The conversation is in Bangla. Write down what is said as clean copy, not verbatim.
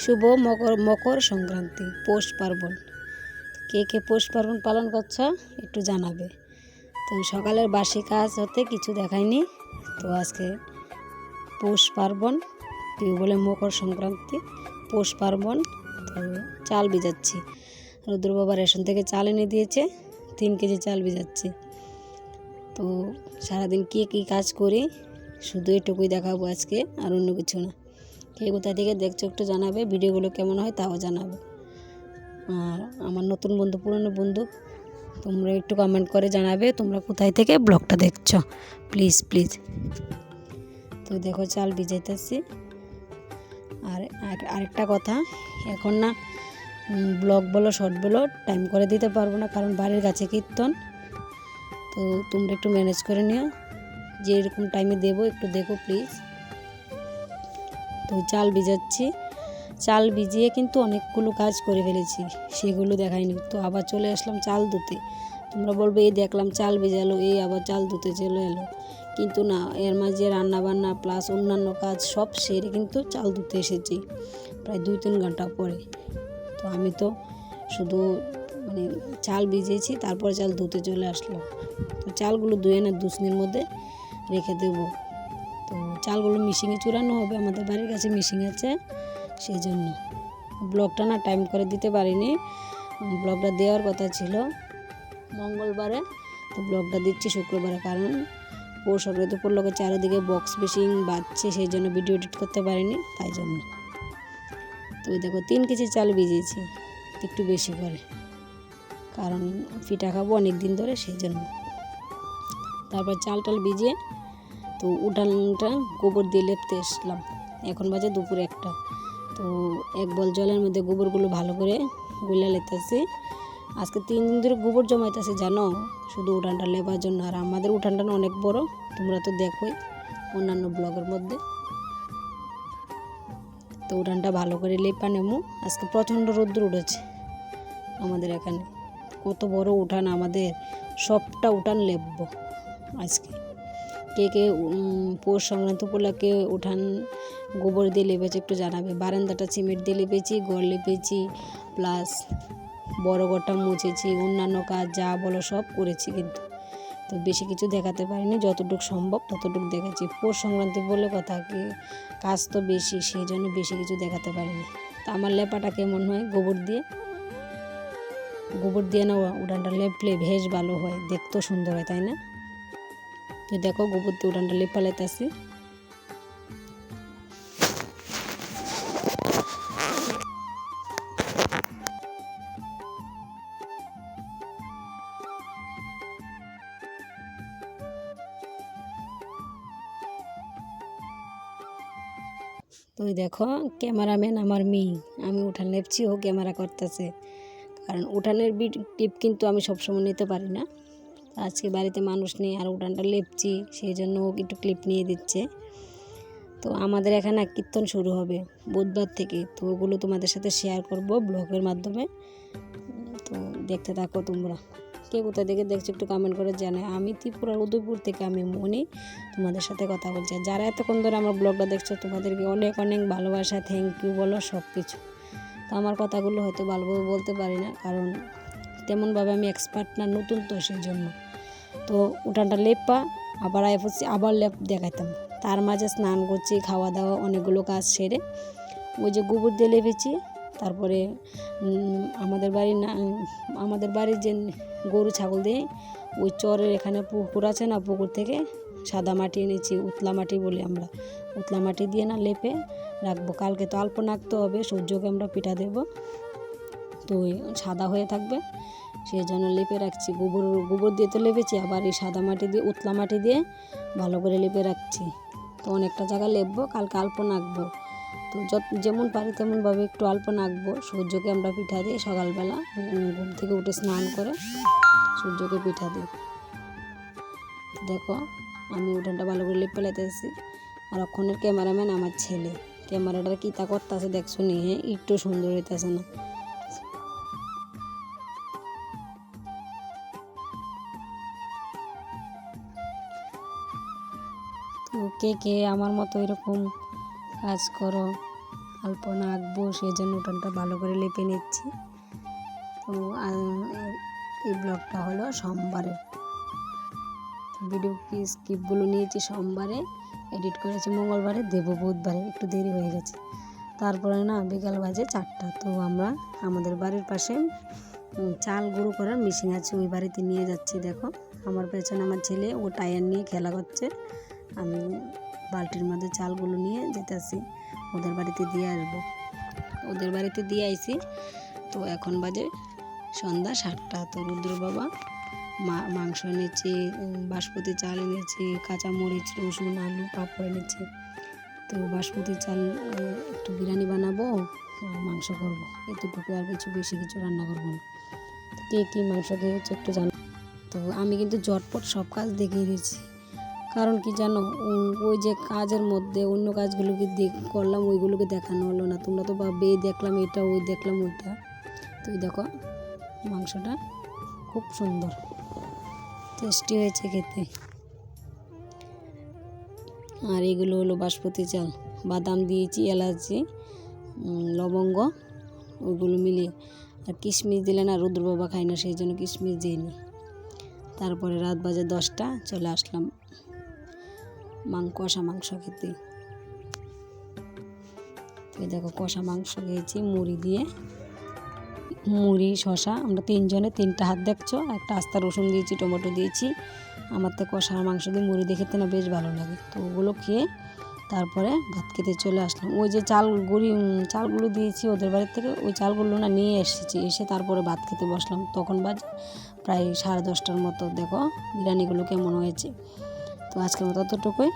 শুভ মকর সংক্রান্তি, পৌষ পার্বণ। কে কে পৌষ পার্বণ পালন করছ একটু জানাবে। তো সকালের বাসি কাজ হতে কিছু দেখায়নি। তো আজকে পৌষ পার্বণ, কেউ বলে মকর সংক্রান্তি, পৌষ পার্বণ। তো চাল ভিজাচ্ছি। রুদ্র বাবা রেশন থেকে চাল এনে দিয়েছে, 3 কেজি চাল ভিজাচ্ছি। তো সারাদিন কী কাজ করি শুধু এটুকুই দেখাবো আজকে, আর অন্য কিছু না। কে কোথা থেকে দেখছো একটু জানাবে, ভিডিওগুলো কেমন হয় তাও জানাবে। আর আমার নতুন বন্ধু, পুরনো বন্ধু, তোমরা একটু কমেন্ট করে জানাবে তোমরা কোথায় থেকে ব্লগটা দেখছো, প্লিজ প্লিজ। তো দেখো চাল ভিজাইতেছি। আর আরেকটা কথা, এখন না ব্লগ বলো শর্ট বলো টাইম করে দিতে পারবো না, কারণ বাড়ির কাছে কীর্তন। তো তোমরা একটু ম্যানেজ করে নিও, যে এরকম টাইমে দেবো একটু দেখো প্লিজ। তো চাল ভিজাচ্ছি, চাল ভিজিয়ে কিন্তু অনেকগুলো কাজ করে ফেলেছি, সেগুলো দেখাইনি। তো আবার চলে আসলাম চাল ধুতে। তোমরা বলবে এই দেখলাম চাল ভিজালো, এই আবার চাল ধুতে চলে এলো, কিন্তু না, এর মাঝে রান্নাবান্না প্লাস অন্যান্য কাজ সব সেরে কিন্তু চাল ধুতে এসেছি প্রায় 2-3 ঘন্টা পরে। তো আমি তো শুধু চাল ভিজিয়েছি, তারপর চাল ধুতে চলে আসলাম। তো চালগুলো ধুয়ে না 2 দিনের মধ্যে রেখে দেবো। তো চালগুলো মিশিংয়ে চুরানো হবে, আমাদের বাড়ির কাছে মিশিং আছে, সেই জন্য ব্লগটা না টাইম করে দিতে পারিনি। ব্লগটা দেওয়ার কথা ছিল মঙ্গলবারে, তো ব্লগটা দিচ্ছি শুক্রবারে, কারণ পৌষ সংক্রান্তি উপলক্ষে চারিদিকে বক্স মিশিং বাজছে, সেই জন্য ভিডিও এডিট করতে পারিনি, তাই জন্য। তো দেখো 3 কেজি চাল ভিজিয়েছি, একটু বেশি করে, কারণ পিঠা খাবো অনেক দিন ধরে, সেই জন্য। তারপর চাল টাল ভিজিয়ে তো উঠানটা গোবর দিয়ে লেপতে আসলাম। এখন বাজে দুপুর 1টা। তো 1 বল জলের মধ্যে গোবরগুলো ভালো করে গুলা লেতেছি। আজকে 3 দিন ধরে গোবর জমাইতেছি জানো, শুধু উঠানটা লেবার জন্য। আর আমাদের উঠানটা অনেক বড়, তোমরা তো দেখোই অন্যান্য ব্লগের মধ্যে। তো উঠানটা ভালো করে লেপা নেমু। আজকে প্রচণ্ড রোদ্দুর উঠেছে আমাদের এখানে, কত বড় উঠান আমাদের, সবটা উঠান লেপবো আজকে। কে কে পৌষ সংক্রান্তি উপলক্ষে উঠান গোবর দিয়ে লেপেছি একটু জানাবে। বারান্দাটা সিমেন্ট দিয়ে লেপেছি, ঘর লেপেছি, প্লাস বড় ঘরটা মুছেছি, অন্যান্য কাজ যা বলো সব করেছি। কিন্তু তো বেশি কিছু দেখাতে পারিনি, যতটুকু সম্ভব ততটুকু দেখেছি। পৌষ সংক্রান্তি বলে কথা, কি কাজ তো বেশি, সেই জন্য বেশি কিছু দেখাতে পারিনি। তা আমার লেপাটা কেমন হয় গোবর দিয়ে না উঠানটা লেপলে বেশ ভালো হয়, দেখতেও সুন্দর হয়, তাই না? তো দেখো গোবর দিয়ে উঠানটা লেপা লেতাছি। তো দেখো ক্যামেরাম্যান আমার মেয়ে, আমি উঠান লেপছি, ও ক্যামেরা করতেছে, কারণ উঠানের টিপ কিন্তু আমি সবসময় নিতে পারি না। আজকে বাড়িতে মানুষ নেই আর উঠানটা লেপছি, সেই জন্য ও একটু ক্লিপ নিয়ে দিচ্ছে। তো আমাদের এখানে কীর্তন শুরু হবে বুধবার থেকে, তো ওগুলো তোমাদের সাথে শেয়ার করব ব্লগের মাধ্যমে। তো দেখতে থাকো তোমরা। কে কোথা থেকে দেখছো একটু কমেন্ট করে জানাই। আমি ত্রিপুরার উদয়পুর থেকে আমি মনি তোমাদের সাথে কথা বলছি। যারা এতক্ষণ ধরে আমার ব্লগটা দেখছো তোমাদেরকে অনেক অনেক ভালোবাসা, থ্যাংক ইউ বলো সব কিছু। তো আমার কথাগুলো হয়তো ভালোভাবে বলতে পারি না, কারণ তেমনভাবে আমি এক্সপার্ট না, নতুন তো, সেই জন্য। তো উঠানটা লেপা আবার আবার লেপ দেখাইতাম, তার মাঝে স্নান করছি, খাওয়া দাওয়া অনেকগুলো কাজ সেরে ওই যে গোবর দিয়ে লেপেছি। তারপরে আমাদের বাড়ির যে গরু ছাগল দিয়ে ওই চরের এখানে পুকুর আছে না, পুকুর থেকে সাদা মাটি এনেছি, উতলা মাটি বলি আমরা, উতলা মাটি দিয়ে না লেপে রাখবো। কালকে তো আলপনা আঁকতে হবে, সূর্যকে আমরা পিঠা দেবো, তো সাদা হয়ে থাকবে, সেই জন্য লেপে রাখছি। গোবর দিয়ে তো লেপেছি, আবার এই সাদা মাটি দিয়ে উতলা মাটি দিয়ে ভালো করে লেপে রাখছি। তো অনেকটা জায়গা লেপবো, কালকে আলপনা আঁকবো। তো যেমন পারি তেমনভাবে একটু আলপনা আঁকবো, সূর্যকে আমরা পিঠা দিই সকালবেলা, ঘুম থেকে উঠে স্নান করে সূর্যকে পিঠা দিই। দেখো আমি উঠানটা ভালো করে লেপে লেতেছি। আর ওখানের ক্যামেরাম্যান আমার ছেলে, ক্যামেরাটার কী তা করতেছে দেখছো নি, হ্যাঁ একটু সুন্দর হইতেছে না। তো কে কে আমার মতো এরকম কাজ করো আলপনা আঁকবো, সেই জন্য উঠোনটা ভালো করে লেপে নিচ্ছি। তো এই ব্লগটা হলো সোমবারের ভিডিও, স্ক্রিপ্টগুলো নিয়েছি সোমবারে, এডিট করেছি মঙ্গলবারে, দেবো বুধবারে, একটু দেরি হয়ে গেছে। তারপরে না বিকাল বাজে 4টা। তো আমরা আমাদের বাড়ির পাশে চাল গুঁড়ো করার মেশিন আছে, ওই বাড়িতে নিয়ে যাচ্ছি। দেখো আমার পেছনে আমার ছেলে, ও টায়ার নিয়ে খেলা করছে, আমি বালতির মধ্যে চালগুলো নিয়ে যেতেছি, ওদের বাড়িতে দিয়ে আসবো। ওদের বাড়িতে দিয়ে আইছি। তো এখন বাজে সন্ধ্যা 7টা। তো রুদ্র বাবা মাংস এনেছে, বাসমতি চাল এনেছে, কাঁচামরিচ, রসুন, আলু, পাঁপড় এনেছে। তো বাসমতি চাল একটু বিরিয়ানি বানাবো আর মাংস করবো, এতটুকু, আর বেশি কিছু রান্না করবো না। কে কী মাংস খেয়েছে একটু জানো। তো আমি কিন্তু ঝটপট সব কাজ দেখিয়ে দিয়েছি, কারণ কি জানো, ওই যে কাজের মধ্যে অন্য কাজগুলোকে করলাম, ওইগুলোকে দেখানো হলো না। তোমরা তো ভাববে এই দেখলাম এটা, ওই দেখলাম ওইটা। তো দেখো মাংসটা খুব সুন্দর টেস্টি হয়েছে খেতে। আর এগুলো হলো বাসমতি চাল, বাদাম দিয়েছি, এলাচি, লবঙ্গ, ওইগুলো মিলিয়ে। আর কিশমিশ দিলে না রুদ্র বাবা খায় না, সেই জন্য কিশমিশ দিইনি। তারপরে রাত বাজে 10টা, চলে আসলাম কষা মাংস খেতে। তো দেখো কষা মাংস খেয়েছি মুড়ি দিয়ে, মুড়ি, শসা, আমরা 3 জনে 3টা হাত দেখছো, একটা আস্তা রসুন দিয়েছি, টমেটো দিয়েছি। আমার তো কষা মাংস দিয়ে মুড়ি দিয়ে খেতে না বেশ ভালো লাগে। তো ওগুলো খেয়ে তারপরে ভাত খেতে চলে আসলাম। ওই যে চালগুলো দিয়েছি ওদের বাড়ির থেকে, ওই চালগুলো না নিয়ে এসেছি, এসে তারপরে ভাত খেতে বসলাম। তখন বাজে প্রায় 10:30টার মতো। দেখো বিরিয়ানিগুলো কেমন হয়েছে। তো আজকের মতো অতটুকুই।